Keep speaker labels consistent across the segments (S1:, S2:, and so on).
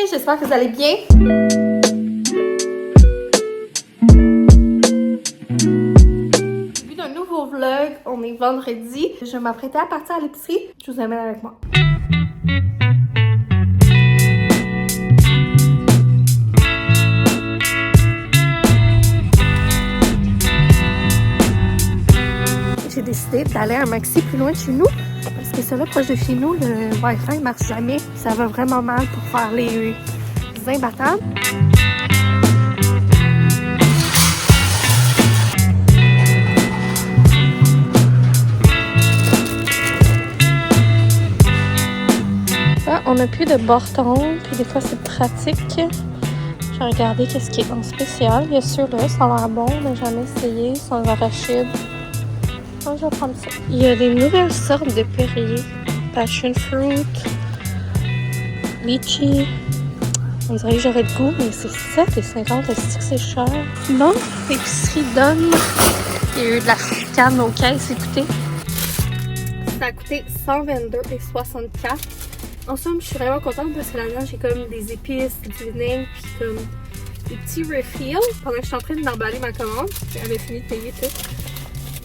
S1: j'espère que vous allez bien. Début d'un nouveau vlog, on est vendredi. Je m'apprêtais à partir à l'épicerie. Je vous amène avec moi. J'ai décidé d'aller à un maxi plus loin de chez nous parce que celui proche de chez nous, le Wi-Fi ne marche jamais. Ça va vraiment mal pour faire les imbattables. Là, on n'a plus de bâton, puis des fois c'est pratique. J'ai regardé qu'est-ce qui est en spécial. Il y a ceux-là, ça a l'air bon, mais jamais essayé, sans arachides. Je vais prendre ça. Il y a des nouvelles sortes de Perrier. Passion fruit, litchi. On dirait que j'aurais de goût, mais c'est 7,50. Est-ce que c'est cher? Bon, épicerie Donne. Il y a eu de la canne aux caisses, écoutez. Ça a coûté 122,64. En somme, je suis vraiment contente parce que là-dedans, j'ai comme des épices, du vinaigre, puis comme des petits refills. Pendant que je suis en train d'emballer ma commande, j'avais fini de payer tout.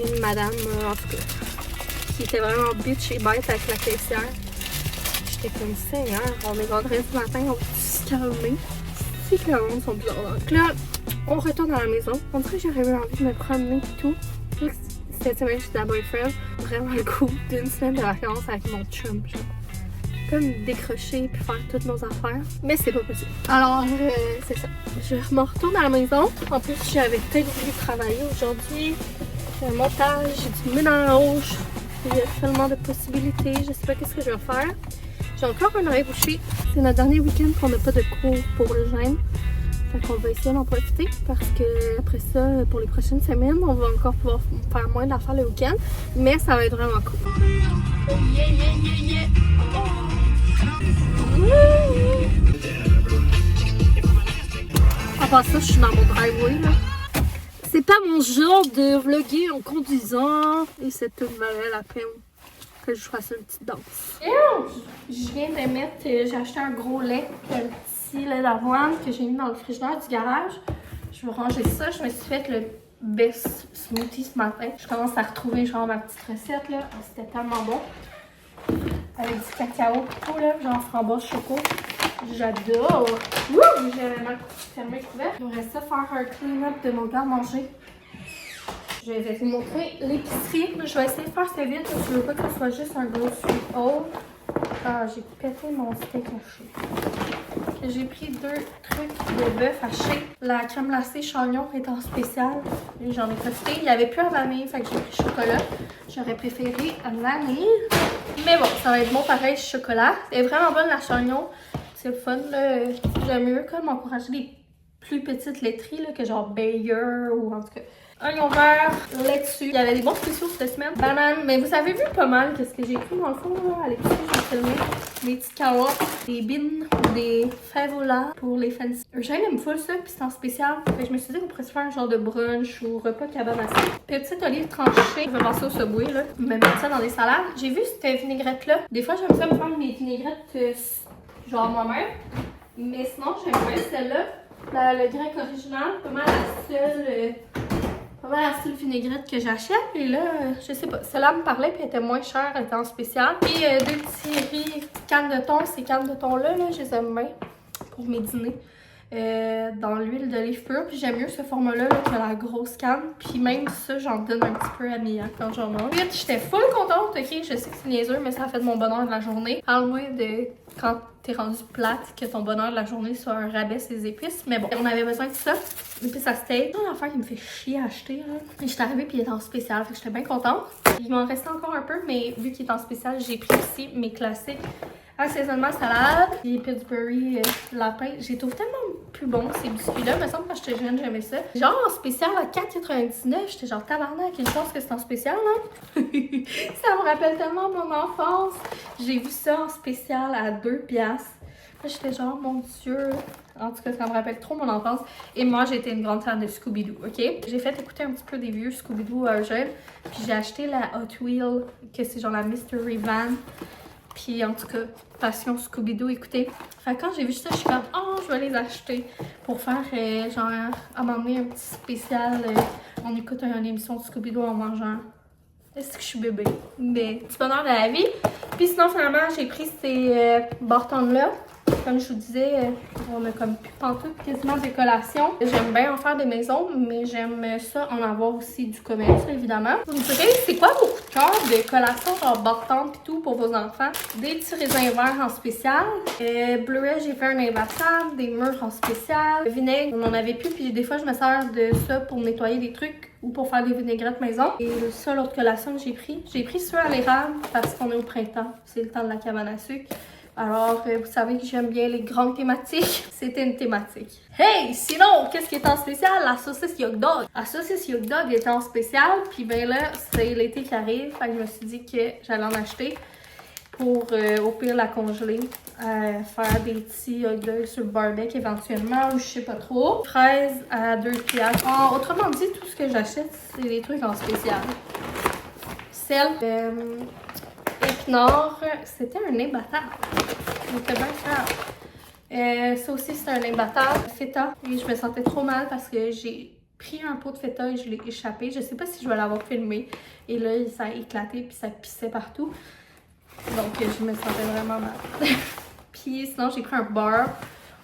S1: Une madame, en tout cas, qui était vraiment bitch et bête avec la caissière. J'étais comme, Seigneur, on est vendredi matin, on peut se calmer. C'est que le monde sont bizarres. Donc là, on retourne à la maison. On dirait que j'aurais eu envie de me promener et tout. Cette semaine, j'étais à boyfriend. Vraiment le coup d'une semaine de vacances avec mon chum. Genre. Comme décrocher puis faire toutes nos affaires. Mais c'est pas possible. Alors, c'est ça. Je me retourne à la maison. En plus, j'avais peut-être voulu travailler aujourd'hui. Un montage, j'ai du ménage, il y a tellement de possibilités, je sais pas qu'est-ce que je vais faire. J'ai encore un oreille bouchée, c'est notre dernier week-end qu'on n'a pas de cours pour le gène. Fait qu'on va essayer d'en profiter parce que après ça, pour les prochaines semaines, on va encore pouvoir faire moins d'affaires le week-end. Mais ça va être vraiment cool. Yeah, yeah, yeah, yeah. À part ça, je suis dans mon driveway là. C'est pas mon genre de vlogger en conduisant et c'est tout valait la peine que je fasse une petite danse. Je viens de mettre, j'ai acheté un gros lait, un petit lait d'avoine que j'ai mis dans le frigidaire du garage. Je vais ranger ça, je me suis fait le best smoothie ce matin. Je commence à retrouver genre ma petite recette là, c'était tellement bon. Avec du cacao tout là, genre framboise choco. J'adore! Wouh! J'ai mal fermé le couvercle. J'aimerais ça faire un clean-up de mon garde-manger. Je vais vous montrer l'épicerie. Je vais essayer de faire ça vite parce que je veux pas que ce soit juste un gros sweet haul. Ah, j'ai pété mon steak haché. J'ai pris 2 trucs de bœuf haché. La crème glacée chagnon est en spécial. J'en ai profité. Il n'y avait plus à vanille, fait que j'ai pris chocolat. J'aurais préféré vanille. Mais bon, ça va être bon pareil, chocolat. Elle est vraiment bonne la chagnon. C'est le fun, là. J'aime mieux comme encourager les plus petites laiteries, là, que genre Bayer ou en tout cas. Oignon vert, laitue. Il y avait des bons spéciaux cette semaine. Banane. Mais vous avez vu pas mal qu'est-ce que j'ai pris dans le fond, là, à l'épicerie. J'ai filmé des petites carottes, des beans, des favolas pour les fancy. Eugène aime full ça, puis c'est en spécial. Fait que je me suis dit qu'on pourrait se faire un genre de brunch ou repas cabane à sucre. Petite olive tranchée. Je vais lancer au Subway, là. Me mettre ça dans des salades. J'ai vu cette vinaigrette-là. Des fois, j'aime ça me faire mes vinaigrettes genre moi-même. Mais sinon, j'aime bien celle-là. Le grec original, pas mal la seule vinaigrette que j'achète. Et là, je sais pas, celle-là me parlait puis elle était moins chère, elle était en spécial. Et 2 petits riz, cannes de thon. Ces cannes de thon-là, je les aime bien pour mes dîners. Dans l'huile d'olive pure. Puis j'aime mieux ce format-là que la grosse canne. Puis même ça, j'en donne un petit peu à Mia quand j'en mange. Ensuite, j'étais full contente, ok? Je sais que c'est niaiseux, mais ça a fait de mon bonheur de la journée. Parle-moi de quand t'es rendu plate, que ton bonheur de la journée soit un rabais ses épices. Mais bon, on avait besoin de ça. Épices à steak. C'est une affaire qui me fait chier à acheter, là. J'étais arrivée puis il était en spécial, fait que j'étais bien contente. Il m'en restait encore un peu, mais vu qu'il est en spécial, j'ai pris aussi mes classiques. Assaisonnement salade, et Pillsbury lapin. J'ai trouvé tellement plus bon ces biscuits-là. Il me semble que quand j'étais jeune, j'aimais ça. Genre en spécial à 4,99, j'étais genre tabarnak, une chance que c'est en spécial, hein? Ça me rappelle tellement mon enfance. J'ai vu ça en spécial à 2$. Là, j'étais genre, mon Dieu. En tout cas, ça me rappelle trop mon enfance. Et moi, j'ai été une grande fan de Scooby-Doo, ok? J'ai fait écouter un petit peu des vieux Scooby-Doo à Eugène. Puis j'ai acheté la Hot Wheel, que c'est genre la Mystery Van. Puis en tout cas, passion Scooby-Doo, écoutez. Fait que quand j'ai vu ça, je suis comme, oh, je vais les acheter pour faire, genre, à m'emmener un petit spécial. On écoute une émission de Scooby-Doo en mangeant. Est-ce que je suis bébé? Mais petit bonheur de la vie. Puis sinon, finalement, j'ai pris ces bâtons-là. Comme je vous disais, on a comme plus pantoute quasiment de décoration. J'aime bien en faire des maisons, mais j'aime ça en avoir aussi du commerce, évidemment. Vous me direz, c'est quoi vos coups de cœur de collation genre bâtons et tout pour vos enfants? Des petits raisins verts en spécial. Bleuet, j'ai fait un imbattable, des mûres en spécial. Vinaigre, on n'en avait plus, puis des fois, je me sers de ça pour nettoyer des trucs ou pour faire des vinaigrettes maison. Et ça, l'autre collation que j'ai pris ceux à l'érable parce qu'on est au printemps. C'est le temps de la cabane à sucre. Alors, vous savez que j'aime bien les grandes thématiques. C'était une thématique. Hey! Sinon, qu'est-ce qui est en spécial? La saucisse Yuk Dog. La saucisse Yuk Dog était en spécial. Puis ben là, c'est l'été qui arrive. Fait que je me suis dit que j'allais en acheter pour au pire la congeler. Faire des petits hot dogs sur le barbecue éventuellement ou je sais pas trop. Fraises à 2$. Oh, autrement dit, tout ce que j'achète, c'est des trucs en spécial. Sel. Épinard, c'était un imbattable. C'était bien cher. Ça aussi, c'est un imbattable. Feta. Et je me sentais trop mal parce que j'ai pris un pot de feta et je l'ai échappé. Je sais pas si je vais l'avoir filmé. Et là, ça a éclaté puis ça pissait partout. Donc, je me sentais vraiment mal. Puis sinon, j'ai pris un beurre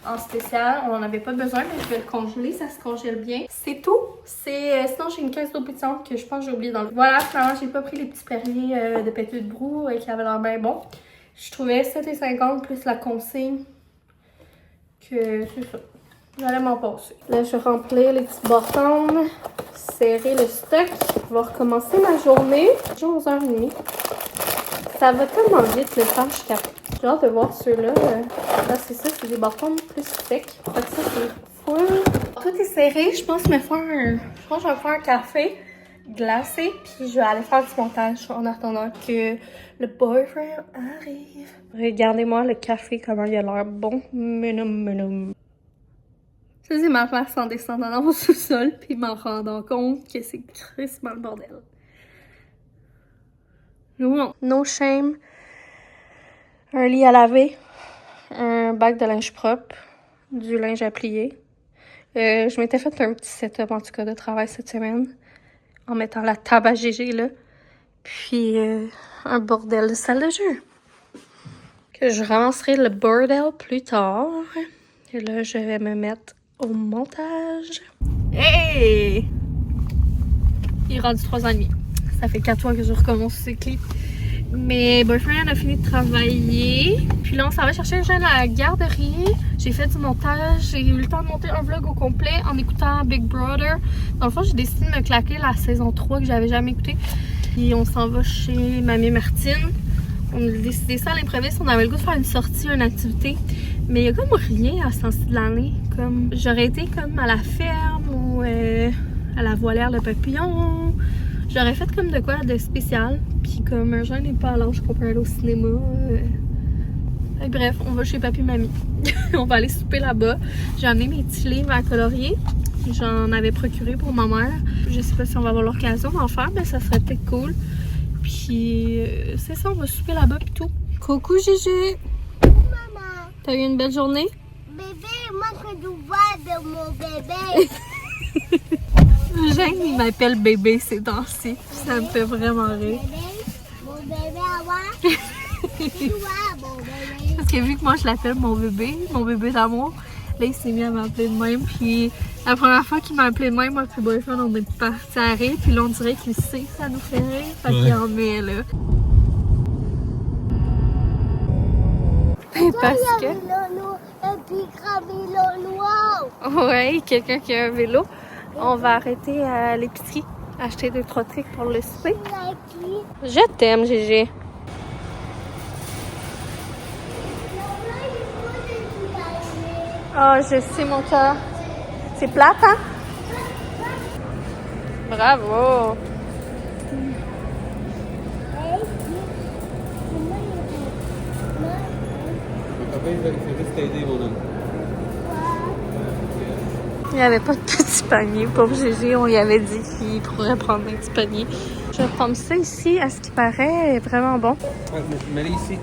S1: en spécial. On n'en avait pas besoin, mais je vais le congeler. Ça se congèle bien. C'est tout. Sinon, j'ai une caisse d'eau pétillante que je pense que j'ai oublié dans le... Voilà, finalement, j'ai pas pris les petits Perrier de péteux de brou qui avaient l'air bien bon. Je trouvais 7,50 plus la consigne que c'est ça. J'allais m'en passer. Là, je vais remplir les petits bâtons, serrer le stock. Je vais recommencer ma journée. J'ai 11h30. Ça va tellement vite le temps, je capte. J'ai hâte de voir ceux-là. Là, c'est ça, c'est des bâtons plus secs. Fait que ça, c'est full. Tout est serré. Je pense que je vais faire un café glacé. Puis je vais aller faire du montage en attendant que le boyfriend arrive. Regardez-moi le café, comment il a l'air bon. Menum. Ça, c'est ma face en descendant dans mon sous-sol. Puis m'en rendant compte que c'est crissement le bordel. No shame. Un lit à laver, un bac de linge propre, du linge à plier. Je m'étais fait un petit setup en tout cas de travail cette semaine en mettant la table à GG là. Puis un bordel de salle de jeu. Que je ramasserai le bordel plus tard. Et là, je vais me mettre au montage. Hey! Il est rendu 3 ans et demi. Ça fait 4 fois que je recommence ces clips. Mais boyfriend a fini de travailler. Puis là, on s'en va chercher un jeune à la garderie. J'ai fait du montage. J'ai eu le temps de monter un vlog au complet en écoutant Big Brother. Dans le fond, j'ai décidé de me claquer la saison 3 que j'avais jamais écoutée. Puis on s'en va chez Mamie Martine. On a décidé ça à l'improviste. On avait le goût de faire une sortie, une activité. Mais il y a comme rien à ce temps-ci de l'année. Comme j'aurais été comme à la ferme ou à la volière de papillons. J'aurais fait comme de quoi de spécial. Puis comme un jeune n'est pas à l'âge qu'on peut aller au cinéma. Bref, on va chez Papy Mamie. On va aller souper là-bas. J'ai amené mes petits livres à colorier. J'en avais procuré pour ma mère. Je sais pas si on va avoir l'occasion d'en faire, mais ça serait peut-être cool. Puis c'est ça, on va souper là-bas puis tout. Coucou Gégé!
S2: Maman!
S1: T'as eu une belle journée?
S2: Bébé, moi que tu vois de mon bébé!
S1: Jeanne, il m'appelle bébé ces temps-ci. Ça me fait vraiment rire.
S2: Mon bébé à moi? Tu vois, mon bébé?
S1: Parce que vu que moi je l'appelle mon bébé d'amour, là il s'est mis à m'appeler de même. Puis la première fois qu'il m'a appelé de même, moi et boyfriend, on est partis à rire. Puis là on dirait qu'il sait que ça nous fait rire. Fait qu'il en met là. Parce que...
S2: Un petit vélo noir!
S1: Ouais, quelqu'un qui a un vélo. On va arrêter à l'épicerie, acheter 2-3 trucs pour le souper. Je t'aime, Gégé. Oh, je sais, mon cœur. C'est plate, hein? Bravo!
S3: Papa, il va juste t'aider, mon homme.
S1: Il n'y avait pas de petit panier. Pauvre Gégé, on lui avait dit qu'il pourrait prendre un petit panier. Je vais prendre ça ici, à ce qui paraît, est vraiment bon.
S3: Ouais, mets-les ici.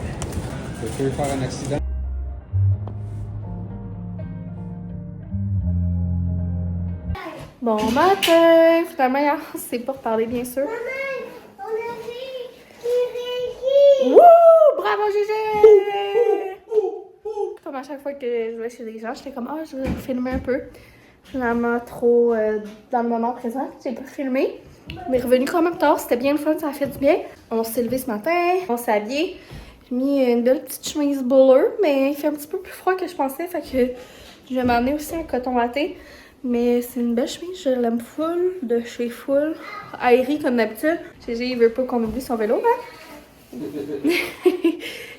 S3: Tu veux faire un accident?
S1: Bon matin! Finalement, hier, on s'est pas reparlé, bien sûr.
S2: On a réussi.
S1: Wouh! Bravo, Gégé! Comme à chaque fois que je vais chez des gens, j'étais comme, je vais filmer un peu. Finalement, trop dans le moment présent, j'ai pas filmé. Mais revenu quand même tard, c'était bien le fun, ça a fait du bien. On s'est levé ce matin, on s'est habillé. J'ai mis une belle petite chemise bleue, mais il fait un petit peu plus froid que je pensais, fait que je vais m'emmener aussi un coton watté. Mais c'est une belle chemise, je l'aime full, de chez Full. Aérie comme d'habitude. Gégé, il veut pas qu'on oublie son vélo, hein?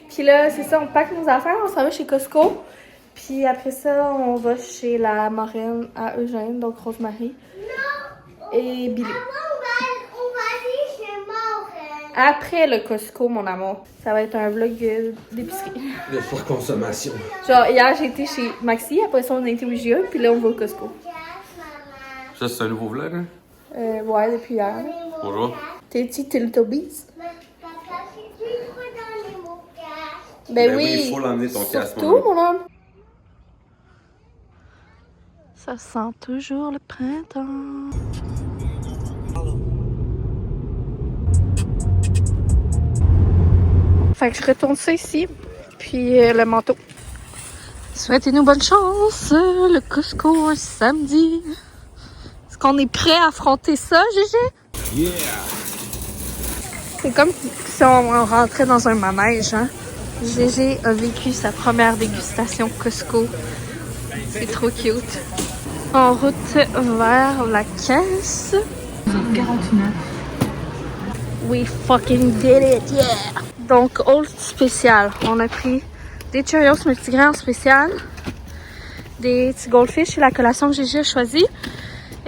S1: Puis là, c'est ça, on pack nos affaires, on s'en va chez Costco. Puis après ça, on va chez la marraine à Eugène, donc Rosemary. Et Billy.
S2: On va aller chez Maureen.
S1: Après le Costco, mon amour. Ça va être un vlog d'épicerie.
S3: De surconsommation.
S1: Genre, hier, j'ai été chez Maxi, après ça, on a été au IGA, puis là, on va au Costco.
S3: Ça, c'est un nouveau vlog, hein?
S1: Ouais, depuis hier.
S3: Bonjour.
S1: T'es petit Teletubbies?
S2: Papa, si tu trouves dans les mots casques.
S1: Ben oui,
S3: il faut l'emmener ton casque.
S1: surtout, mon homme. Ça sent toujours le printemps. Fait que je retourne ça ici, puis le manteau. Souhaitez-nous bonne chance, le Costco samedi. Est-ce qu'on est prêt à affronter ça, Gégé?
S3: Yeah!
S1: C'est comme si on rentrait dans un manège, hein? Gégé a vécu sa première dégustation Costco. C'est trop cute. En route vers la caisse. 49. We fucking did it, yeah! Donc, Old spécial. On a pris des Cheerios multigrains en spécial, des petits Goldfish, c'est la collation que Gégé a choisie.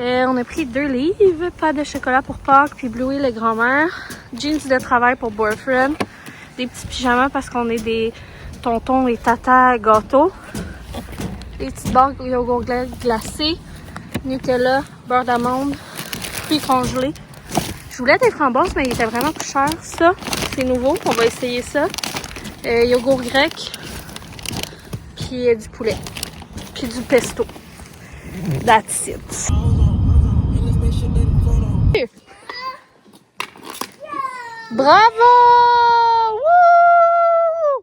S1: On a pris 2 livres, pas de chocolat pour Pâques, puis Bluey les grand-mères, jeans de travail pour boyfriend, des petits pyjamas parce qu'on est des tontons et tatas gâteaux, des petites barres yogourt glacé, Nutella, beurre d'amande, fruits congelés. Je voulais des framboises, mais il était vraiment plus cher. Ça, c'est nouveau, on va essayer ça. Yogourt grec, puis du poulet, puis du pesto. That's it. Bravo! Wouh!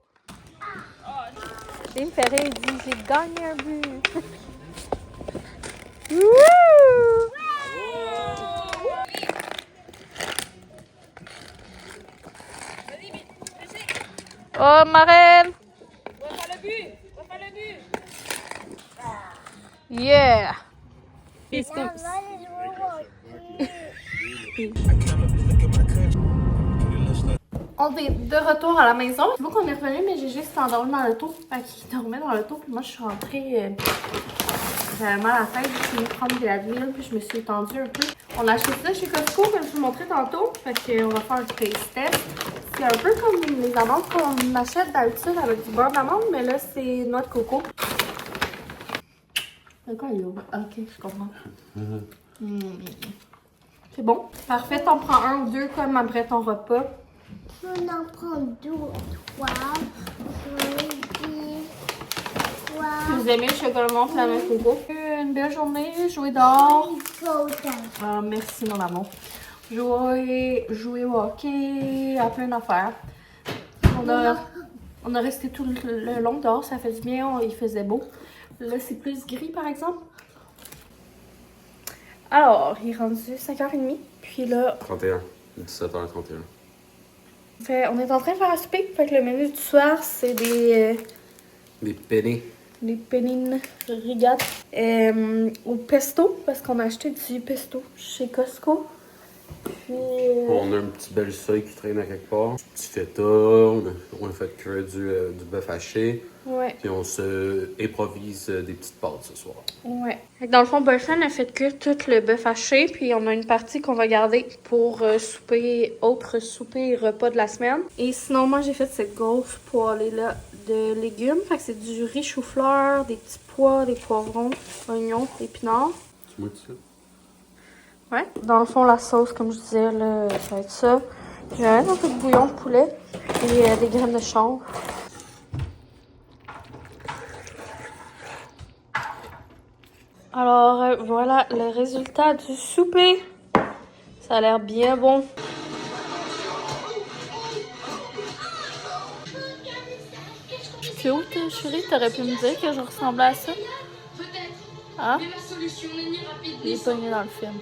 S1: Il me fait rire, il dit j'ai gagné un but. Wouh! Oh, marraine! Yeah! On est de retour à la maison. C'est bon qu'on est revenu, mais j'ai juste endormi dans l'auto. Fait qu'il dormait dans l'auto, puis moi je suis rentrée. J'avais mal à la tête, je suis venue prendre de la ville, puis je me suis étendue un peu. On a acheté ça chez Costco, comme je vous montrais tantôt. Fait qu'on va faire un taste test. C'est un peu comme les amandes qu'on achète d'habitude avec du beurre d'amande, mais là c'est noix de coco. D'accord, il est ouvert. Ok, je comprends. C'est bon. Parfait, t'en prends un ou deux comme après ton repas.
S2: On en prend 2 ou 3.
S1: Vous aimez le chocolat menthe et la noix de coco? Une belle journée, jouer dehors. Ah, merci mon amour. Jouer au hockey, à plein d'affaires. On a resté tout le long dehors, ça fait du bien, il faisait beau. Là, c'est plus gris par exemple. Alors, il est rendu 5h30, puis là...
S3: 31. 17h31.
S1: On est en train de faire un souper, fait que le menu du soir, c'est des
S3: pennies.
S1: Des penines rigates au pesto, parce qu'on a acheté du pesto chez Costco. Puis...
S3: On a un petit bel seuil qui traîne à quelque part. Du petit feta, on a fait cuire du bœuf haché.
S1: Ouais.
S3: Puis on se improvise des petites pâtes ce soir.
S1: Ouais. Dans le fond, Boyfriend a fait cuire tout le bœuf haché, puis on a une partie qu'on va garder pour autre souper et repas de la semaine. Et sinon, moi, j'ai fait cette gaufre poêlée-là de légumes. Fait que c'est du riz chou-fleur, des petits pois, des poivrons, oignons, épinards.
S3: Tu vois tout ça?
S1: Ouais. Dans le fond, la sauce, comme je disais, là, ça va être ça. J'ai un peu de bouillon de poulet et des graines de chanvre. Alors, voilà le résultat du souper. Ça a l'air bien bon. Cute, chérie, t'aurais pu me dire que je ressemblais à ça? Hein? Il est pogné dans le film.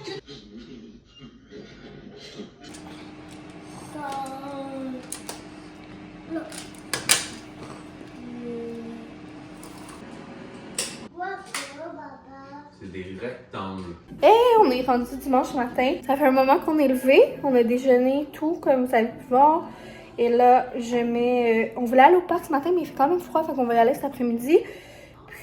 S3: C'est des rectangles.
S1: Et on est rendu dimanche matin. Ça fait un moment qu'on est levé. On a déjeuné, tout, comme vous avez pu voir. Et là, je mets... on voulait aller au parc ce matin, mais il fait quand même froid, fait qu'on va y aller cet après-midi.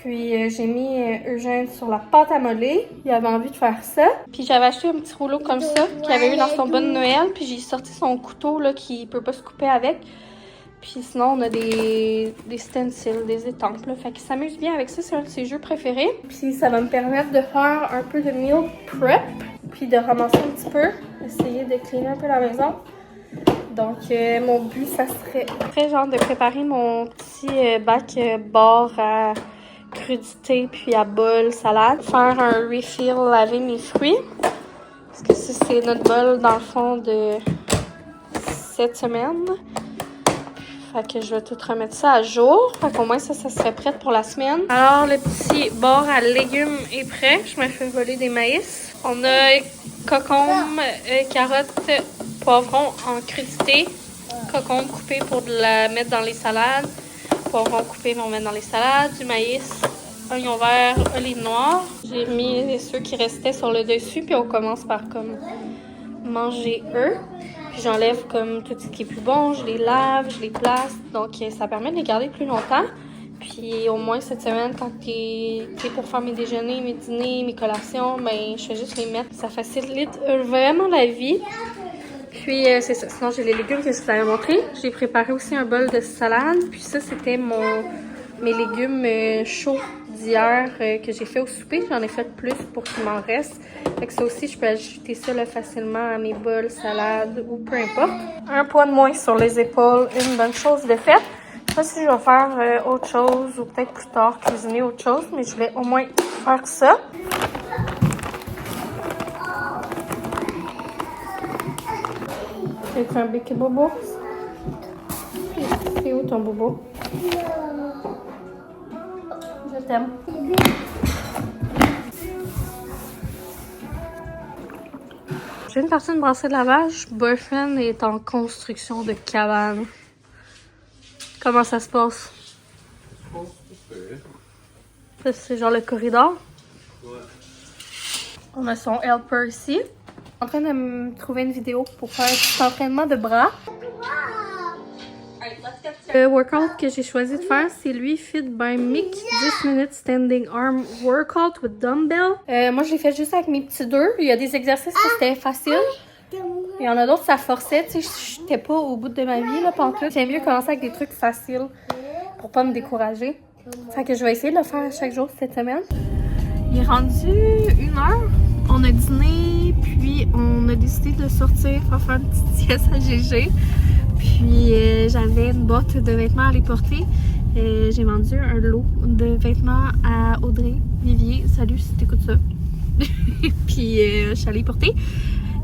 S1: Puis j'ai mis Eugène sur la pâte à modeler. Il avait envie de faire ça. Puis j'avais acheté un petit rouleau comme ça, qu'il avait eu dans son bon Noël. Puis j'ai sorti son couteau, là, qui peut pas se couper avec. Puis sinon, on a des stencils, des étampes, là. Fait qu'il s'amuse bien avec ça. C'est un de ses jeux préférés. Puis ça va me permettre de faire un peu de meal prep. Puis de ramasser un petit peu. Essayer de cleaner un peu la maison. Donc, mon but, ça serait après, genre, de préparer mon petit bac bar à crudité, puis à bol, salade. Faire un refill, laver mes fruits. Parce que ça, c'est notre bol, dans le fond, de cette semaine. Fait que je vais tout remettre ça à jour. Fait qu'au moins, ça serait prêt pour la semaine. Alors, le petit bar à légumes est prêt. Je me fais voler des maïs. On a concombre, carottes, poivrons en crudité. Concombre coupé pour la mettre dans les salades. Poivrons coupés pour mettre dans les salades. Du maïs, oignon vert, olive noire. J'ai mis ceux qui restaient sur le dessus. Puis on commence par comme manger eux. Puis j'enlève comme tout ce qui est plus bon. Je les lave, je les place. Donc ça permet de les garder plus longtemps. Puis au moins cette semaine, quand t'es pour faire mes déjeuners, mes dîners, mes collations, ben je fais juste les mettre. Ça facilite vraiment la vie. Puis c'est ça. Sinon j'ai les légumes que je vous avais montré. J'ai préparé aussi un bol de salade. Puis ça c'était mes légumes chauds d'hier que j'ai fait au souper. J'en ai fait plus pour qu'il m'en reste. Fait que ça aussi, je peux ajouter ça là, facilement à mes bols, salades ou peu importe. Un poids de moins sur les épaules, une bonne chose de faite. Je sais pas si je vais faire autre chose ou peut-être plus tard cuisiner autre chose, mais je vais au moins faire ça. C'est un béquet bobo. C'est où ton bobo? Je t'aime. Je viens de partir de brasser de lavage. Boyfriend est en construction de cabane. Comment ça se passe?
S3: Oh,
S1: Ça, c'est genre le corridor.
S3: ouais.
S1: On a son helper ici. Je suis en train de me trouver une vidéo pour faire un petit entraînement de bras. Le workout que j'ai choisi de faire, c'est lui Fit by Mick 10 minutes standing arm workout with dumbbell. Moi, je l'ai fait juste avec mes petits deux. Il y a des exercices que c'était facile. Il y en a d'autres, ça forçait. Tu sais, j'étais pas au bout de ma vie, là, pantoute. J'aime mieux commencer avec des trucs faciles pour pas me décourager. Fait que je vais essayer de le faire chaque jour cette semaine. Il est rendu 1h. On a dîné, puis on a décidé de sortir pour faire une petite sieste à GG. Puis j'avais une boîte de vêtements à les porter. J'ai vendu un lot de vêtements à Audrey Vivier. Salut si t'écoutes ça. Puis je suis allée les porter.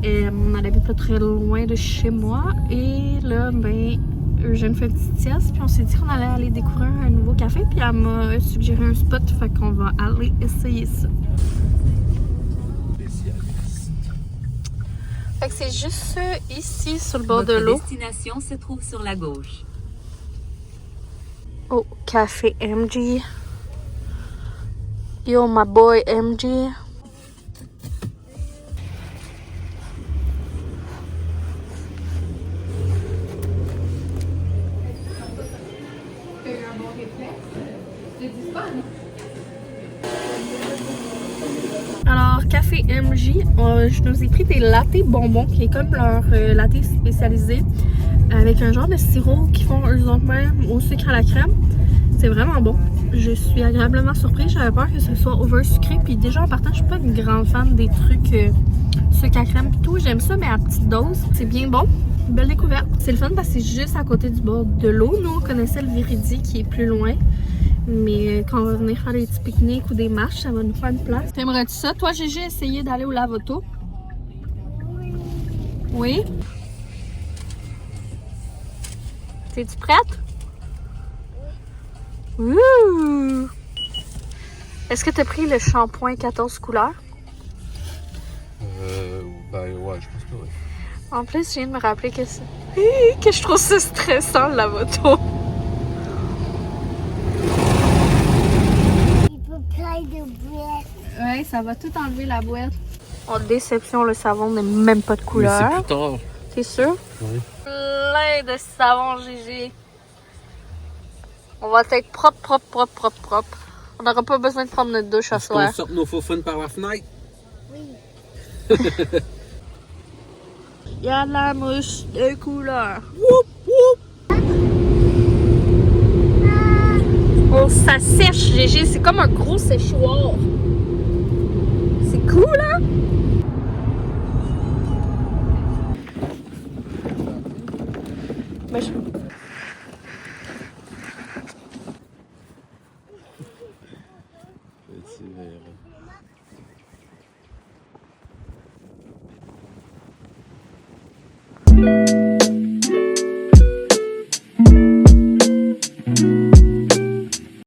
S1: On n'allait pas très loin de chez moi. Et là, ben, Eugène fait une petite sieste. Puis on s'est dit qu'on allait aller découvrir un nouveau café. Puis elle m'a suggéré un spot. Fait qu'on va aller essayer ça. Fait que c'est juste ici, sur le bord de l'eau.
S4: Notre destination se trouve sur la gauche.
S1: Oh, café MG. Yo, my boy MG. Alors, café MJ, je nous ai pris des lattés bonbons, qui est comme leur latte spécialisé, avec un genre de sirop qu'ils font eux-mêmes au sucre à la crème. C'est vraiment bon. Je suis agréablement surprise. J'avais peur que ce soit over sucré. Puis déjà en partant, je suis pas une grande fan des trucs sucre à crème et tout. J'aime ça, mais à petite dose. C'est bien bon. Une belle découverte. C'est le fun parce que c'est juste à côté du bord de l'eau. Nous, on connaissait le Viridi qui est plus loin. Mais quand on va venir faire des petits pique-niques ou des marches, ça va nous faire une place. T'aimerais-tu ça? Toi, Gégé, essayer d'aller au lave-auto? Oui? T'es-tu prête? Ouh! Est-ce que t'as pris le shampoing 14 couleurs?
S3: Ben ouais, je pense que oui.
S1: En plus, je viens de me rappeler que je trouve ça stressant, la moto.
S2: Il peut plein de boîtes.
S1: Ouais, ça va tout enlever la boîte. En déception, le savon n'est même pas de
S3: Mais
S1: couleur.
S3: c'est plus tard.
S1: T'es sûr?
S3: Oui.
S1: Plein de savon, Gégé. On va être propre. On n'aura pas besoin de prendre notre douche à
S3: Est-ce qu'on
S1: soir.
S3: sort nos faux fun par la fenêtre?
S2: Oui.
S1: Il y a de la mouche de couleur. Oh, ça sèche, Gégé. C'est comme un gros séchoir. C'est cool, hein? Ben,
S3: Petit verre.